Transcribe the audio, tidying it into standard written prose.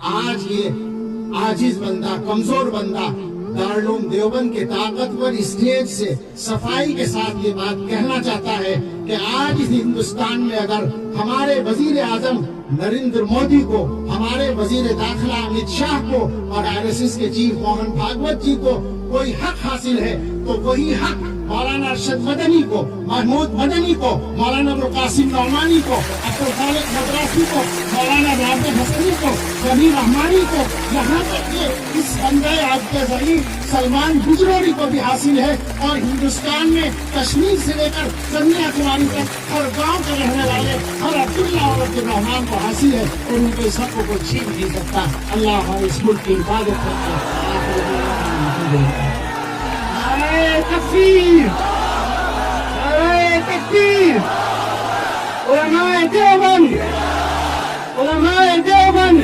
आज ये आजिज बंदा, कमजोर बंदा दारुल देवबंद के ताकतवर स्टेज से सफाई के साथ ये बात कहना चाहता है कि आज इस हिंदुस्तान में अगर हमारे वजीर आजम नरेंद्र मोदी को, हमारे वजीर दाखिला अमित शाह को और आरएसएस के चीफ मोहन भागवत जी को कोई हक हासिल है तो वही हक मौलाना अरशद मदनी को, महमूद मदनी को, मौलाना अबुल कासिम नौमानी को, अब्दुल खालिक मद्रासी को, मौलाना राबिया हसनी को, जमीर रहमानी को, यहाँ तक कि इस बंदे आपके जरिए सलमान गुजरोरी को भी हासिल है। और हिंदुस्तान में कश्मीर से लेकर कन्याकुमारी तक हर गांव के रहने वाले हर अब्दुल्ला और अब्दुल रहमान को हासिल है और उनको इस हक को छीन नहीं सकता। अल्लाह हमारे इस मुल्क की हिफाजत करता है। तकबीर, तकबीर, उलमाए देवबंद, उलमाए देवबंद।